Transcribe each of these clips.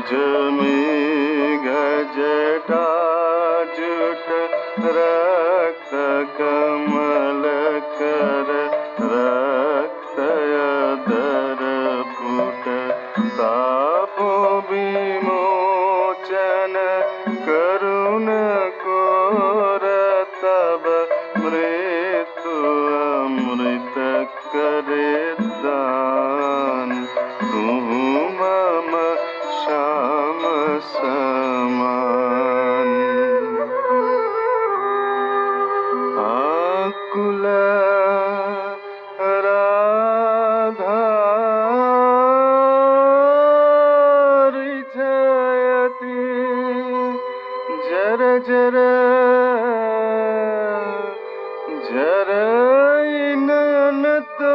जमी गजटा जुट रक्त कमल कर रक्त अधर पुट तापो विमोचन करुण कोर तब मृत्यु अमृत करे दान तू मम श्याम समान आकुल राधा रिझयति जर जर जरयिनन तौ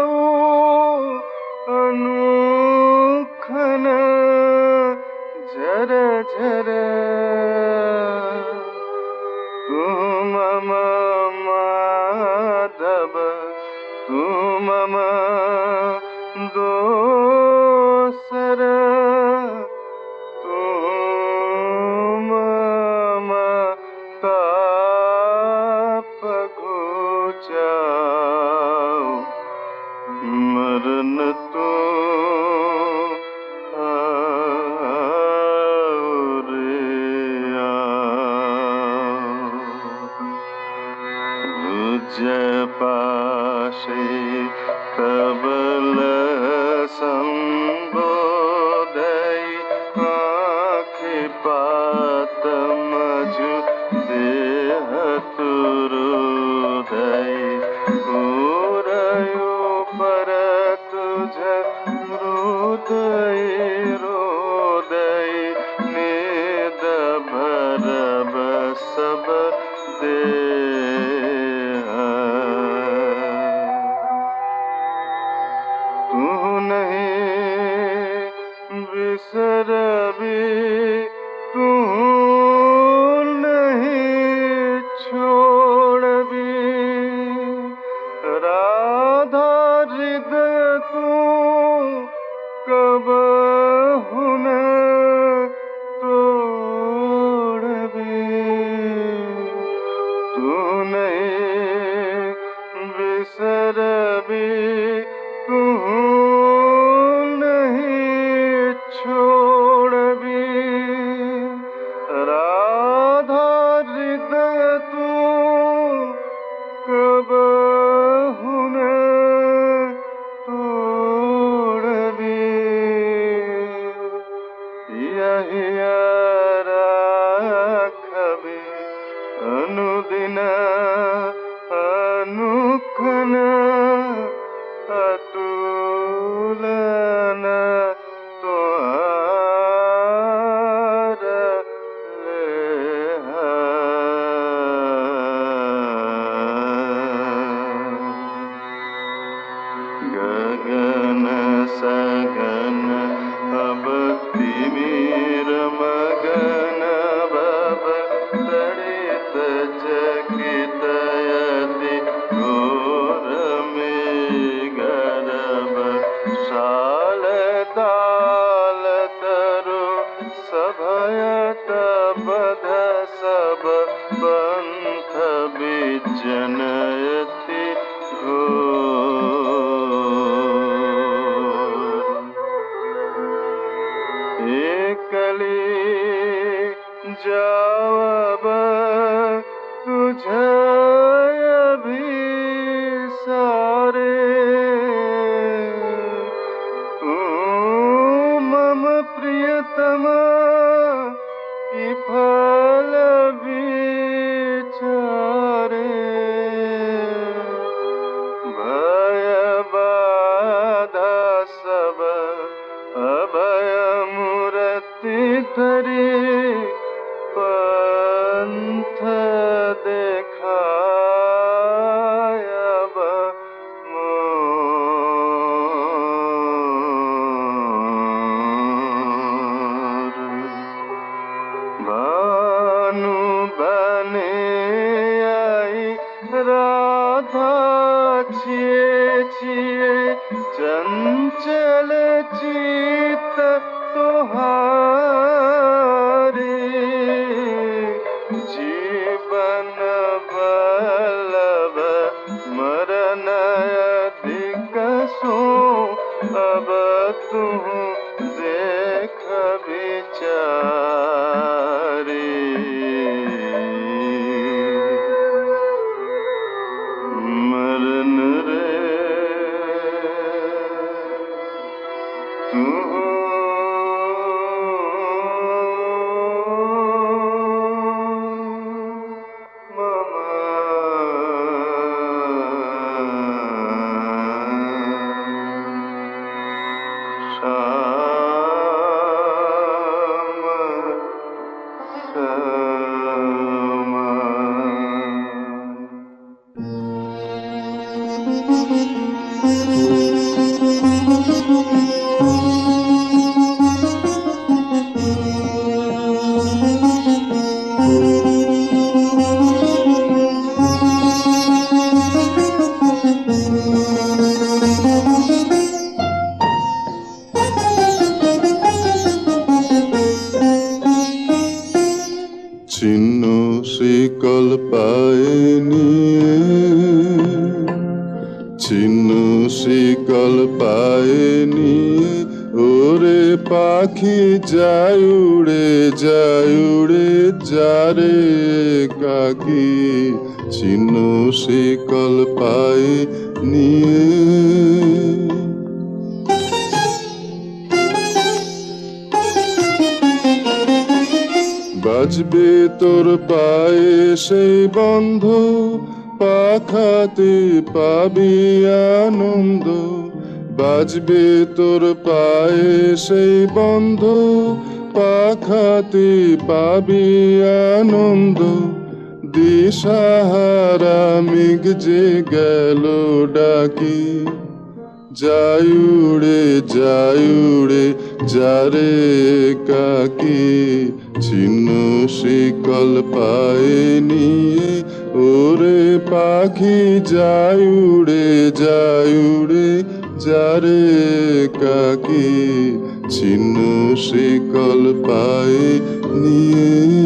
अनुखन जर जर तू मम माधव तू मम दोसर तू मम ताप घुचाओ मरण तो पाशे कबल संबोधय आँखि पात मजु देह तुरुदय उरयो पर तुझ हृदय रोदय निद भरब सब दे बिसरबी तू नहीं छोड़बी राधा हृदय तू कबहु न तोड़बी तू नहीं बिसरबी तू छोड़बी राधा हृदय तू कबहु न तोड़बी यही राखबी अनुदिन अनुखन अतुलन गगन सगन अब तिमिर मगन बब तड़ित चकित यति घोर में गर्भ शाल ताल तरु सभयत बध सब पंथ विजनयति कली जावब तुझ भी सारे तू मम प्रियतम की फल विचारे भय बाधा सब अभय धरी पंथ देखायब मोर भानु बने आई राधा छिए छिए चंचल चित तोहार तू देख विचारी मरण रे तू ছিন্ন শিকল পায়ে নিয়ে ছিন্ন শিকল পায়ে নিয়ে ওরে পাখি যায় উড়ে যারে কাকি ছিন্ন শিকল পায়ে নিয়ে বাজবে তোর পায়ে সেই বন্ধ পাখাতে পাবি আনন্দ বাজবে তোর পায়ে সেই বন্ধ পাখাতে পাবি আনন্দ দিশাহারা মেঘ যে গেল ডাকি যায় উড়ে যারে কাকি ছিন্ন শিকল পায়ে নিয়ে ওরে পাখি যায় উড়ে যারে কাকি ছিন্ন শিকল পায়ে নিয়ে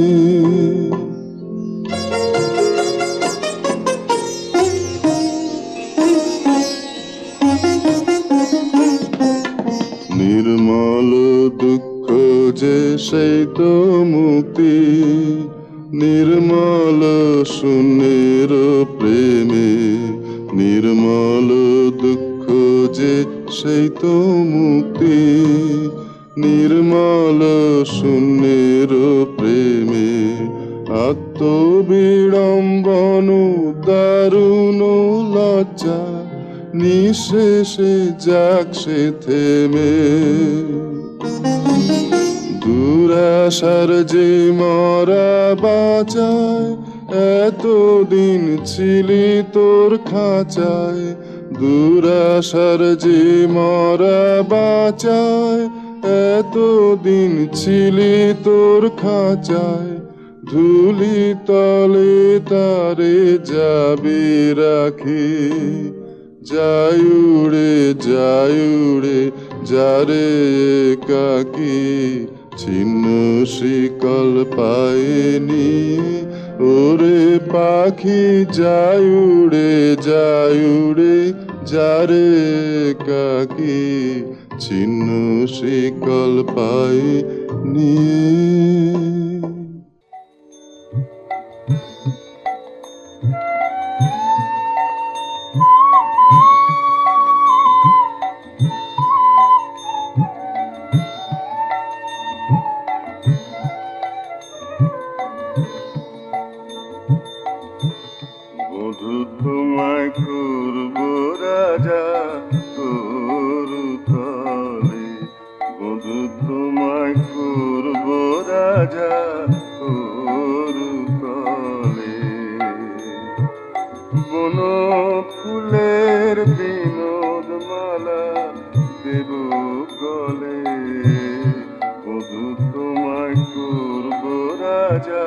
নির্মল দুঃখ যে সেই তো মুক্তি নির্মল শূন্যের প্রেমে নির্মল দুঃখ যে সেই তো মুক্তি নির্মল শূন্যের প্রেমে আত্মবিড়ম্বন দারুণ লজ্জা নিঃশেষে যাক সে থেমে দুরাশার যে মরা বাঁচায় এতদিন ছিলি তোর খাঁচায় দুরাশার যে মরা বাঁচায় এতদিন ছিলি তোর খাঁচায় ধুলি তলে তারে যাবে রাখি যায় উড়ে যারে কাকি ছিন্ন শিকল পায়ে নিয়ে ওরে পাখি যায় উড়ে যারে কাকি ছিন্ন শিকল পায়ে নিয়ে বধূ তোমায় করব রাজা তরু তলে বধূ তোমায় করব রাজা তরু তলে বন ফুলের বিনোদ মালা দেব গলে বধূ তোমায় করব রাজা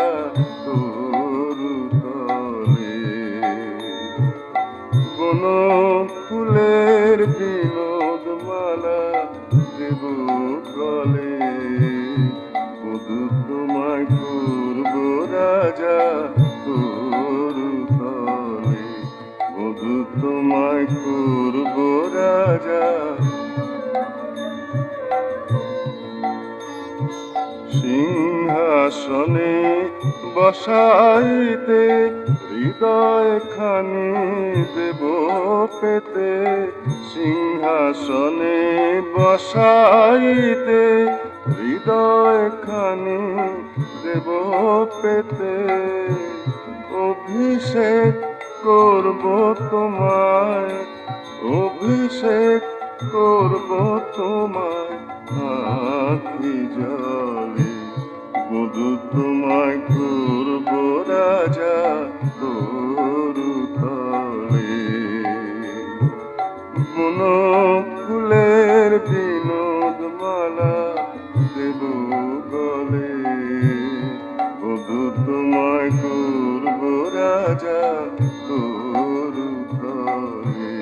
তরু তলে বন ফুলের বিনোদ মালা দেব গলে বধূ তোমায় করব রাজা তরু তলে বধূ তোমায় করব রাজা সিংহাসনে বসাইতে হৃদয় খানি দেব পেতে, সিংহাসনে বসাইতে হৃদয় খানি দেব পেতে। অভিষেক করব তোমায়, অভিষেক করব তোমায় আখি জলে, মধু তোমায় করব রাজা তরু তলে। বন ফুলের বিনোদ মালা দেব গলে, মধু তোমায় করব রাজা তরু তলে।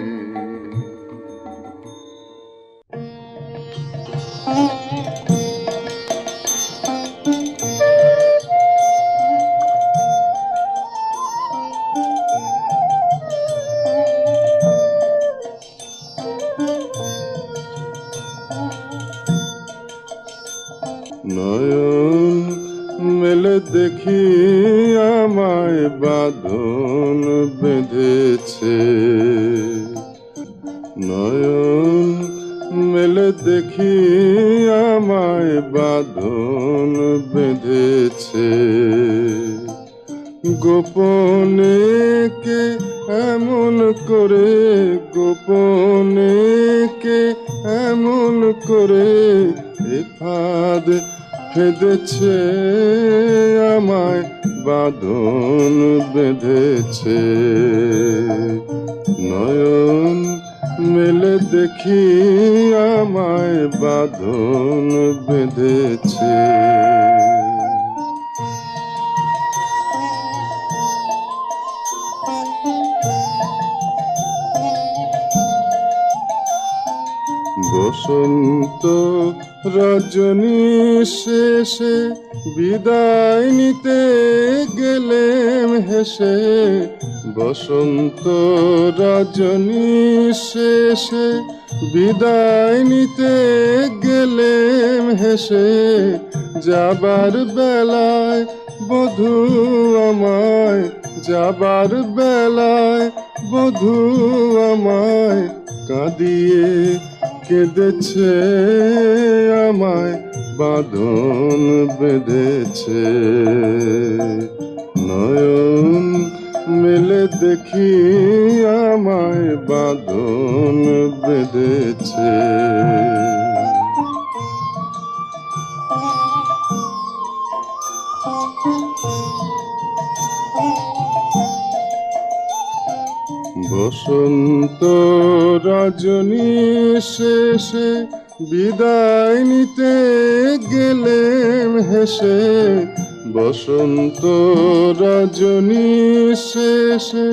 নয়ন মেলে দেখি আমায় বাঁধন বেঁধেছে, নয়ন মেলে দেখি আমায় বাঁধন বেঁধেছে। গোপনে কে এমন করে, গোপনে কে এমন করে এ ফাঁদ ফেঁদেছে, আমায় বাঁধন বেঁধেছে। নয়ন মেলে দেখি আমায় বাঁধন বেঁধেছে। বসন্ত রজনী শেষে বিদায় নিতে গেলেম হেসে, বসন্ত রজনী শেষে বিদায় নিতে গেলেম হেসে। যাবার বেলায় বধূ আমায়, যাবার বেলায় বধূ আমায় কাঁদিয়ে কেঁদেছে, আমায় বাঁধন বেঁধেছে। নয়ন মেলে দেখি আমায় বাঁধন বেঁধেছে। বসন্ত রজনী শেষে বিদায় নিতে গেলেম হেসে, বসন্ত রজনী শেষে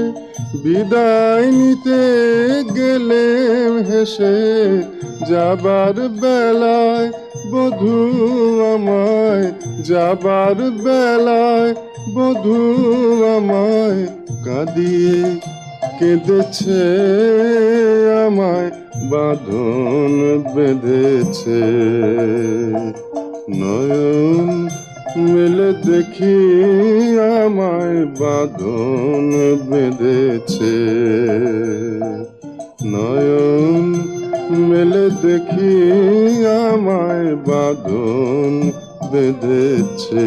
বিদায় নিতে গেলেম হেসে। যাবার বেলায় বধূ আমায়, যাবার বেলায় বধূ আমায় কাঁদিয়ে কেঁদেছে, আমায় বাঁধন বেঁধেছে। নয়ন মেলে দেখি আমায় বাঁধন বেঁধেছে, নয়ন মেলে দেখি আমায় বাঁধন বেঁধেছে।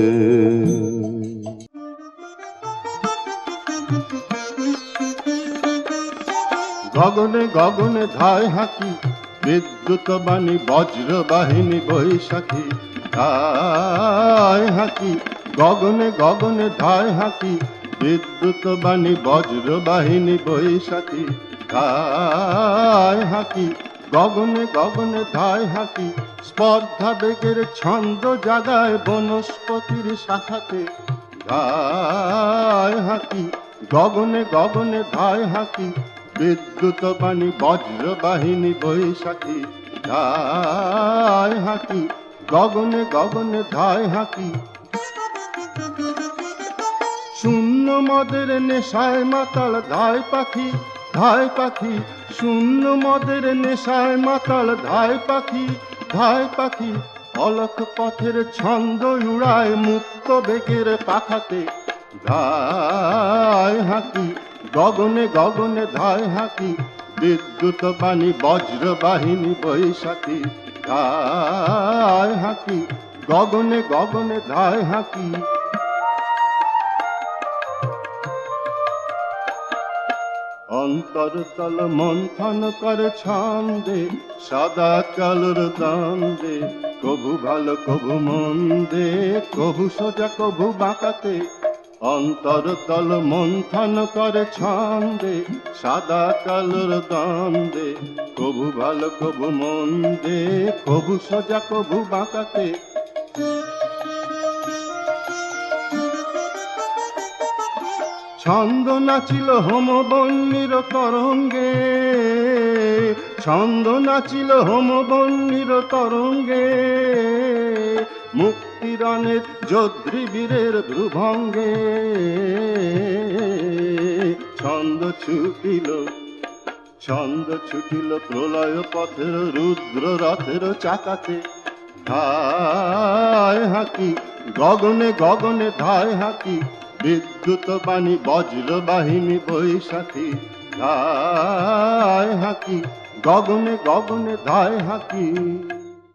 গগনে গগনে ধায় হাঁকি বিদ্যুৎ বাণী বজ্র বাহিনী বৈশাখী, ধায় হাঁকি গগনে গগনে ধায় হাঁকি বিদ্যুৎ বাণী বজ্র বাহিনী বৈশাখী, ধায় হাঁকি গগনে গগনে ধায় হাঁকি। স্পর্ধা বেগের ছন্দ জাগায় বনস্পতির শাখাতে, ধায় হাঁকি গগনে গগনে ধায় হাঁকি বিদ্যুৎ বাণী বজ্র বাহিনী বৈশাখী, ধায় হাঁকি গগনে গগনে ধায় হাঁকি। শূন্য মদের নেশায় মাতাল ধায় পাখি, ধায় পাখি শূন্য মদের নেশায় মাতাল ধায় পাখি, ধায় পাখি অলক পথের ছন্দ উড়ায় মুক্ত বেগের পাখাতে, ধায় হাঁকি গগনে গগনে ধায় হাঁকি, বিদ্যুৎ বাণী বজ্র বাহিনী বৈশাখী, ধায় হাঁকি গগনে গগনে ধায় হাঁকি। অন্তরতল মন্থন করে ছন্দে, সাদা কালোর দ্বন্দ্বে, কভু ভালো কভু মন্দে, কভু সোজা কভু বাঁকাতে। অন্তরতল মন্থন করে ছন্দে, সাদা কালোর দ্বন্দ্বে, কভু ভালো কভু মন্দে, কভু সোজা কভু বাঁকাতে। ছন্দ নাচিল হোমবহ্নির তরঙ্গে, ছন্দ নাচিল হোমবহ্নির তরঙ্গে, মুক্তিরণের যোদ্ধৃ বীরের ধ্রুভঙ্গে। ছন্দ ছুটিল, ছন্দ ছুটিল প্রলয় পথের রুদ্র রথের চাকাতে, ধায় হাঁকি গগনে গগনে ধায় হাঁকি, বিদ্যুৎ বাণী বজ্র বাহিনী বৈশাখী, ধায় হাঁকি গগনে গগনে ধায় হাঁকি।